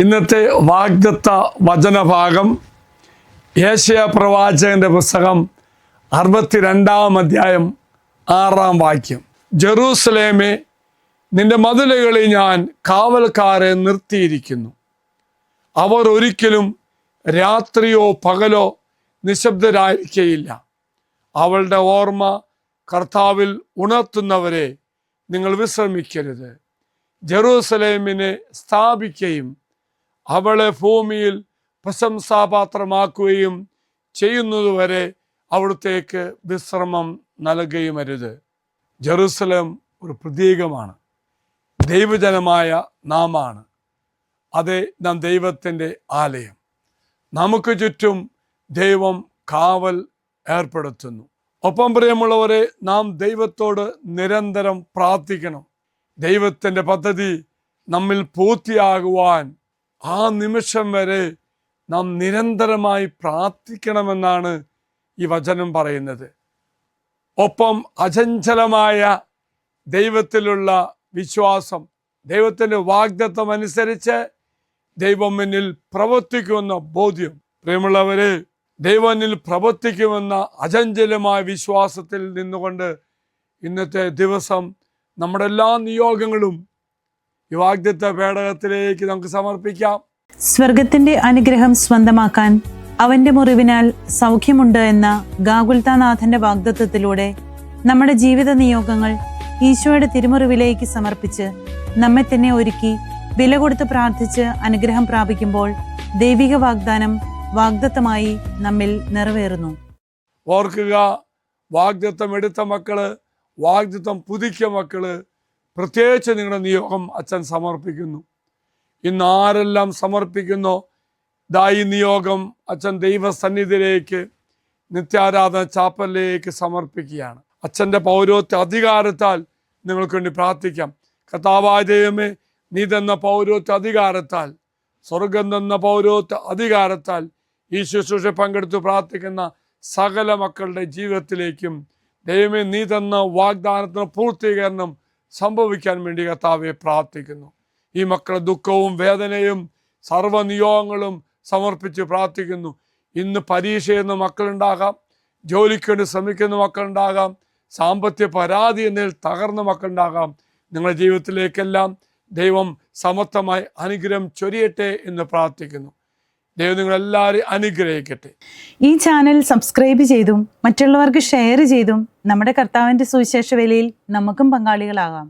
ഇന്നത്തെ വാഗ്ദത്ത വചനഭാഗം യേശയ്യാ പ്രവാചകന്റെ പുസ്തകം 62-ാം അധ്യായം 6-ാം വാക്യം. ജെറൂസലേമേ, നിന്റെ മതിലുകളിൽ ഞാൻ കാവൽക്കാരെ നിർത്തിയിരിക്കുന്നു. അവർ ഒരിക്കലും രാത്രിയോ പകലോ നിശബ്ദരായിരിക്കയില്ല. അവളുടെ ഓർമ്മ കർത്താവിൽ ഉണർത്തുന്നവരെ നിങ്ങൾ വിശ്രമിക്കരുത്. ജെറൂസലേമിനെ സ്ഥാപിക്കുകയും അവളെ ഭൂമിയിൽ പ്രശംസാപാത്രമാക്കുകയും ചെയ്യുന്നതുവരെ അവിടുത്തേക്ക് വിശ്രമം നൽകുകയുമരുത്. ജെറൂസലേം ഒരു പ്രതീകമാണ്, ദൈവജനമായ നാമാണ്. അതെ, നാം ദൈവത്തിൻ്റെ ആലയം. നമുക്ക് ചുറ്റും ദൈവം കാവൽ ഏർപ്പെടുത്തുന്നു. ഒപ്പം പ്രിയമുള്ളവരെ, നാം ദൈവത്തോട് നിരന്തരം പ്രാർത്ഥിക്കണം. ദൈവത്തിൻ്റെ പദ്ധതി നമ്മിൽ പൂർത്തിയാകുവാൻ ആ നിമിഷം വരെ നാം നിരന്തരമായി പ്രാർത്ഥിക്കണമെന്നാണ് ഈ വചനം പറയുന്നത്. ഒപ്പം അചഞ്ചലമായ ദൈവത്തിലുള്ള വിശ്വാസം, ദൈവത്തിൻ്റെ വാഗ്ദത്തം അനുസരിച്ച് ദൈവം എന്നിൽ പ്രവർത്തിക്കുമെന്ന ബോധ്യം. പ്രിയമുള്ളവരെ, ദൈവം എന്നിൽ പ്രവർത്തിക്കുമെന്ന അചഞ്ചലമായ വിശ്വാസത്തിൽ നിന്നുകൊണ്ട് ഇന്നത്തെ ദിവസം നമ്മുടെ എല്ലാ നിയോഗങ്ങളും ഈ വാഗ്ദത്ത പേടകത്തിലേക്ക് നമുക്ക് സമർപ്പിക്കാം. സ്വർഗത്തിന്റെ അനുഗ്രഹം സ്വന്തമാക്കാൻ അവന്റെ മുറിവിനാൽ സൗഖ്യമുണ്ട് എന്ന ഗാഗുൽത്താനാഥന്റെ വാഗ്ദത്തത്തിലൂടെ നമ്മുടെ ജീവിത നിയോഗങ്ങൾ ഈശോയുടെ തിരുമുറിവിലേക്ക് സമർപ്പിച്ച് നമ്മെ തന്നെ ഒരുക്കി വില കൊടുത്ത് പ്രാർത്ഥിച്ച് അനുഗ്രഹം പ്രാപിക്കുമ്പോൾ ദൈവിക വാഗ്ദാനം വാഗ്ദത്തമായി നമ്മിൽ നിറവേറുന്നു. ഓർക്കുക, വാഗ്ദത്തം എടുത്ത മക്കള്, വാഗ്ദത്തം പുതുക്കിയ മക്കള്, പ്രത്യേകിച്ച് നിങ്ങളുടെ നിയോഗം അച്ഛൻ സമർപ്പിക്കുന്നു. ഇന്ന് ആരെല്ലാം സമർപ്പിക്കുന്നോ, ഈ നിയോഗം അച്ഛൻ ദൈവസന്നിധിയിലേക്ക്, നിത്യാരാധന ചാപ്പലിലേക്ക് സമർപ്പിക്കുകയാണ്. അച്ഛൻ്റെ പൗരോഹിത്യ അധികാരത്താൽ നിങ്ങൾക്ക് വേണ്ടി പ്രാർത്ഥിക്കാം. കർത്താവായ ദൈവമേ, നീ തന്ന പൗരോഹിത്യ അധികാരത്താൽ, സ്വർഗം തന്ന പൗരോഹിത്യ അധികാരത്താൽ ഈ ശുശ്രൂഷ പങ്കെടുത്ത് പ്രാർത്ഥിക്കുന്ന സകല മക്കളുടെ ജീവിതത്തിലേക്കും ദൈവമേ, നീ തന്ന വാഗ്ദാനത്തിന് പൂർത്തീകരണം സംഭവിക്കാൻ വേണ്ടി കർത്താവെ പ്രാർത്ഥിക്കുന്നു. ഈ മക്കളുടെ ദുഃഖവും വേദനയും സർവ്വനിയോഗങ്ങളും സമർപ്പിച്ച് പ്രാർത്ഥിക്കുന്നു. ഇന്ന് പരീക്ഷ എഴുതുന്ന മക്കളുണ്ടാകാം, ജോലിക്ക് വേണ്ടി ശ്രമിക്കുന്ന മക്കളുണ്ടാകാം, സാമ്പത്തിക പരാതി എന്നതിൽ തകർന്ന മക്കളുണ്ടാകാം. നിങ്ങളുടെ ജീവിതത്തിലേക്കെല്ലാം ദൈവം സമർത്ഥമായി അനുഗ്രഹം ചൊരിയട്ടെ എന്ന് പ്രാർത്ഥിക്കുന്നു. ദൈവം നിങ്ങളെല്ലാവരെയും അനുഗ്രഹിക്കട്ടെ. ഈ ചാനൽ സബ്സ്ക്രൈബ് ചെയ്തും മറ്റുള്ളവർക്ക് ഷെയർ ചെയ്തും നമ്മുടെ കർത്താവിൻ്റെ സുവിശേഷ വേലയിൽ നമുക്കും പങ്കാളികളാകാം.